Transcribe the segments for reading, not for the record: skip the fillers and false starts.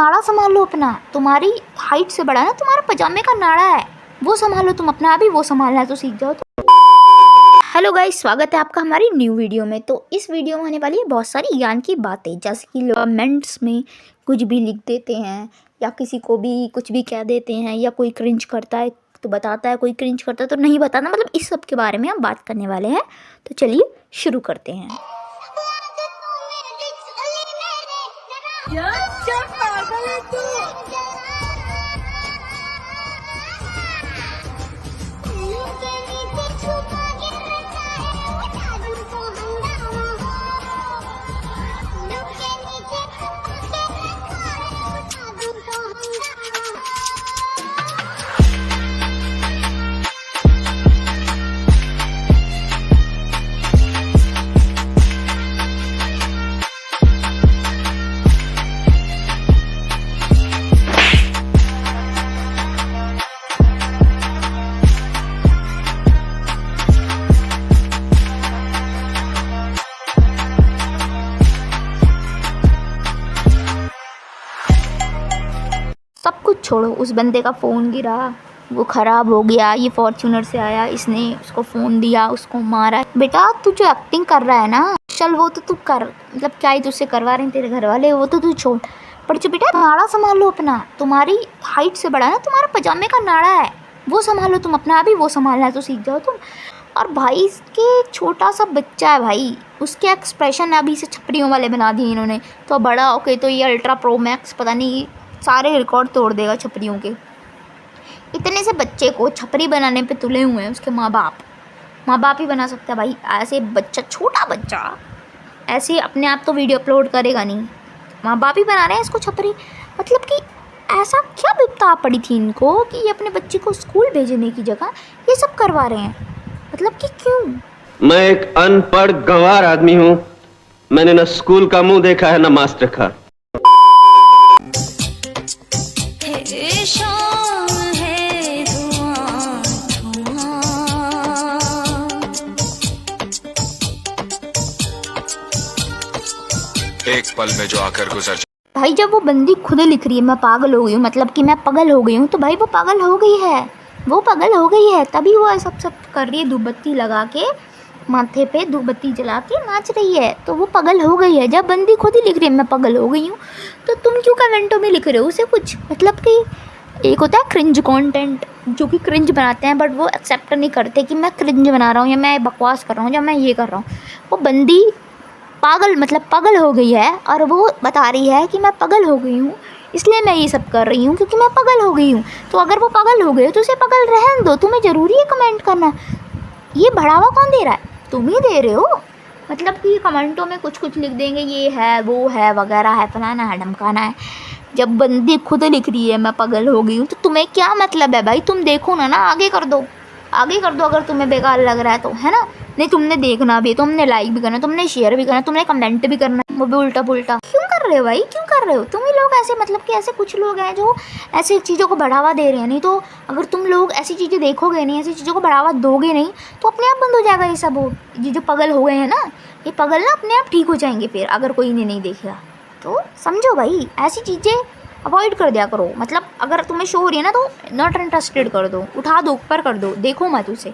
नाड़ा संभाल लो अपना, तुम्हारी हाइट से बड़ा ना तुम्हारा पजामे का नाड़ा है, वो संभालो तुम अपना, अभी वो संभालना तो सीख जाओ। तो हेलो गाइस, स्वागत है आपका हमारी न्यू वीडियो में। तो इस वीडियो में होने वाली है बहुत सारी ज्ञान की बातें, जैसे कि लोग कमेंट्स में कुछ भी लिख देते हैं या किसी को भी कुछ भी कह देते हैं, या कोई क्रिंज करता है तो बताता है, कोई क्रिंज करता है तो नहीं बताना, मतलब इस सब के बारे में हम बात करने वाले हैं। तो चलिए शुरू करते हैं। सब कुछ छोड़ो, उस बंदे का फ़ोन गिरा, वो ख़राब हो गया, ये फॉर्च्यूनर से आया, इसने उसको फ़ोन दिया, उसको मारा। बेटा तू जो एक्टिंग कर रहा है ना, चल वो तो तू कर, मतलब क्या ही तुझसे करवा रहे हैं तेरे घर वाले, वो तो तू छोड़। पर जो बेटा नाड़ा संभाल लो अपना, तुम्हारी हाइट से बड़ा ना तुम्हारा पजामे का नाड़ा है, वो संभालो तुम अपना, अभी वो संभालना तो सीख जाओ तुम। और भाई इसके छोटा सा बच्चा है भाई, उसके एक्सप्रेशन अभी से छपरियों वाले बना दिए इन्होंने। तो बड़ा ओके तो ये अल्ट्रा प्रो मैक्स पता नहीं सारे रिकॉर्ड तोड़ देगा छपरियों के। इतने से बच्चे को छपरी बनाने पे तुले हुए हैं उसके माँ बाप ही बना सकता है भाई। ऐसे बच्चा, छोटा बच्चा ऐसे अपने आप तो वीडियो अपलोड करेगा नहीं, माँ बाप ही बना रहे हैं इसको छपरी। मतलब कि ऐसा क्या विपदा पड़ी थी इनको कि ये अपने बच्चे को स्कूल भेजने की जगह ये सब करवा रहे हैं। मतलब कि क्यों? मैं एक अनपढ़ गंवार आदमी हूँ, मैंने न स्कूल का मुंह देखा है न मास्टर का। एक पल में जो आकर गुजर भाई जब वो बंदी खुद लिख रही है मैं पागल हो गई हूँ, मतलब कि मैं पागल हो गई हूँ, तो भाई वो पागल हो गई है, वो पागल हो गई है, तभी वो सब कर रही है, धूपबत्ती लगा के माथे पे धूपबत्ती जला के नाच रही है, तो वो पागल हो गई है। जब बंदी खुद ही लिख रही है मैं पागल हो गई हूँ, तो तुम क्यों कमेंटों में लिख रहे हो उसे कुछ? मतलब कि एक होता है क्रिंज कंटेंट, जो कि क्रिंज बनाते हैं बट वो एक्सेप्ट नहीं करते कि मैं क्रिंज बना रहा हूँ या मैं बकवास कर रहा हूँ या मैं ये कर रहा हूँ। वो बंदी पागल, मतलब पागल हो गई है, और वो बता रही है कि मैं पागल हो गई हूँ इसलिए मैं ये सब कर रही हूँ क्योंकि मैं पागल हो गई हूँ। तो अगर वो पागल हो गए तो उसे पागल रहने दो, तुम्हें ज़रूरी है कमेंट करना? ये बढ़ावा कौन दे रहा है? तुम ही दे रहे हो। मतलब कि कमेंटों में कुछ कुछ लिख देंगे, ये है वो है वगैरह है, फलाना है ढमकाना है। जब बंदी खुद लिख रही है मैं पागल हो गई हूँ, तो तुम्हें क्या मतलब है भाई? तुम देखो ना आगे कर दो, आगे कर दो अगर तुम्हें बेकार लग रहा है तो, है ना? नहीं तुमने देखना भी, तुमने लाइक भी करना, तुमने शेयर भी करना, तुमने कमेंट भी करना, वो भी उल्टा पुल्टा। क्यों कर रहे हो भाई, क्यों कर रहे हो तुम ही लोग ऐसे? मतलब कि ऐसे कुछ लोग हैं जो ऐसी चीज़ों को बढ़ावा दे रहे हैं। नहीं तो अगर तुम लोग ऐसी चीज़ें देखोगे नहीं, ऐसी चीज़ों को बढ़ावा दोगे नहीं, तो अपने आप बंद हो जाएगा ये सब। ये जो पागल हो गए हैं ना, ये पागल ना अपने आप ठीक हो जाएंगे फिर, अगर कोई इन्हें नहीं देखेगा तो। समझो भाई, ऐसी चीज़ें अवॉइड कर दिया करो। मतलब अगर तुम्हें शो हो रही है ना तो नॉट इंटरेस्टेड कर दो, उठा दो, ऊपर कर दो, देखो मत उसे।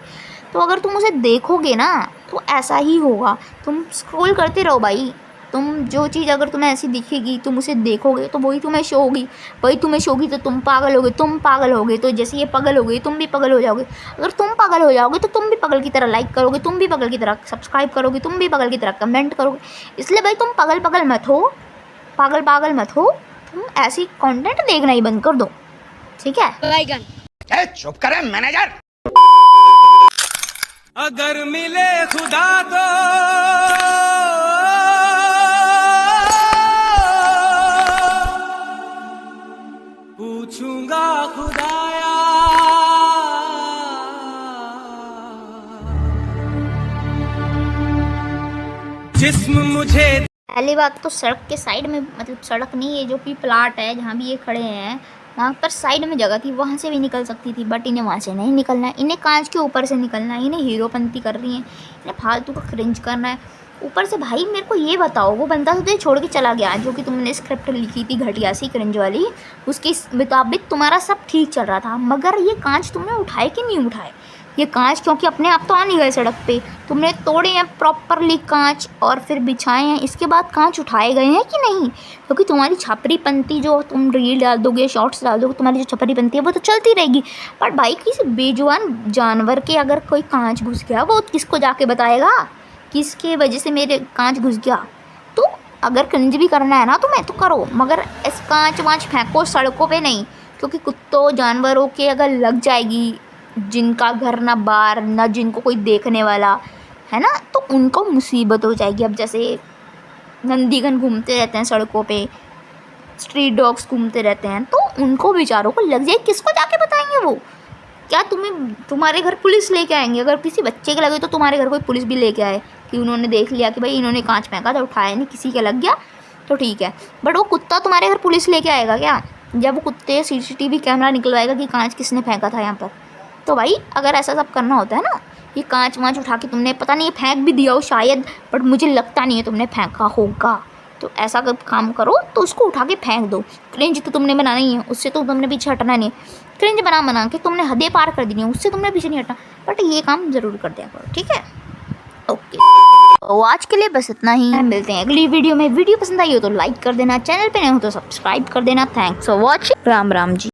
तो अगर तुम उसे देखोगे ना तो ऐसा ही होगा, तुम स्क्रॉल करते रहो भाई। तुम जो चीज़ अगर तुम्हें ऐसी दिखेगी तुम उसे देखोगे तो वही तुम्हें शो होगी, वही तुम्हें शो होगी, तो तुम पागल होगे, तुम पागल होगे। तो जैसे ये पागल हो गई, तुम भी पागल हो जाओगे। अगर तुम पागल हो जाओगे तो तुम भी पागल की तरह लाइक करोगे, तुम भी पागल की तरह सब्सक्राइब करोगे, तुम भी पागल की तरह कमेंट करोगे। इसलिए भाई तुम पागल पागल मत हो, पागल पागल मत हो, तुम ऐसी कंटेंट देखना ही बंद कर दो, ठीक है? चुप करें मैनेजर। अगर मिले खुदा तो पूछूंगा खुदाया, जिस्म मुझे। पहली बात तो सड़क के साइड में, मतलब सड़क नहीं, ये जो भी प्लाट है जहाँ भी ये खड़े हैं वहाँ पर साइड में जगह थी, वहाँ से भी निकल सकती थी, बट इन्हें वहाँ से नहीं निकलना है। इन्हें कांच के ऊपर से निकलना है, इन्हें हीरोपंती कर रही हैं, इन्हें फालतू का क्रिंज करना है। ऊपर से भाई मेरे को ये बताओ, वो बंदा तुझे छोड़ के चला गया जो कि तुमने स्क्रिप्ट लिखी थी घटिया सी क्रिंज वाली, उसके मुताबिक तुम्हारा सब ठीक चल रहा था, मगर ये कांच तुमने उठाए कि नहीं उठाए? ये कांच क्योंकि अपने आप तो आ नहीं गए सड़क पे, तुमने तोड़े हैं प्रॉपरली कांच और फिर बिछाए हैं, इसके बाद कांच उठाए गए हैं कि नहीं? क्योंकि तुम्हारी छपरीपंती जो तुम रील डाल दोगे, शॉर्ट्स डाल दोगे, तुम्हारी जो छपरीपंती है वो तो चलती रहेगी। पर भाई किसी बेजुबान जानवर के अगर कोई कांच घुस गया, वो किसको जाके बताएगा किसके वजह से मेरे कांच घुस गया? तो अगर क्रिंज भी करना है ना तुम्हें तो करो, मगर इस कांच वाँच फेंको सड़कों पे नहीं, क्योंकि कुत्तों जानवरों के अगर लग जाएगी, जिनका घर ना बाहर ना जिनको कोई देखने वाला है ना, तो उनको मुसीबत हो जाएगी। अब जैसे नंदीगन घूमते रहते हैं सड़कों पे, स्ट्रीट डॉग्स घूमते रहते हैं, तो उनको बेचारों को लग जाए, किसको जाके बताएंगे वो? क्या तुम्हारे घर पुलिस लेके आएंगे? अगर किसी बच्चे के लगे तो तुम्हारे घर कोई पुलिस भी लेके आए कि उन्होंने देख लिया कि भाई इन्होंने कांच फेंका था, उठाया नहीं, किसी के लग गया तो ठीक है, बट वो कुत्ता तुम्हारे घर पुलिस लेके आएगा क्या? जब वो कुत्ते CCTV कैमरा निकलवाएगा कि कांच किसने फेंका था यहाँ पर। तो भाई अगर ऐसा सब करना होता है ना, ये कांच वाँच उठा के तुमने पता नहीं फेंक भी दिया हो शायद, बट मुझे लगता नहीं है तुमने फेंका होगा, तो ऐसा अगर काम करो तो उसको उठा के फेंक दो। क्रिंज तो तुमने बनाना ही है, उससे तो तुमने पीछे हटना नहीं है। क्रिंज बना के तुमने हदें पार कर दी है, उससे तुमने पीछे नहीं हटना, बट ये काम ज़रूर कर दिया करो, ठीक है? ओके, तो आज के लिए बस इतना ही, मिलते हैं अगली वीडियो में। वीडियो पसंद आई हो तो लाइक कर देना, चैनल पे नए हो तो सब्सक्राइब कर देना। Thanks for watching, Ram Ram ji.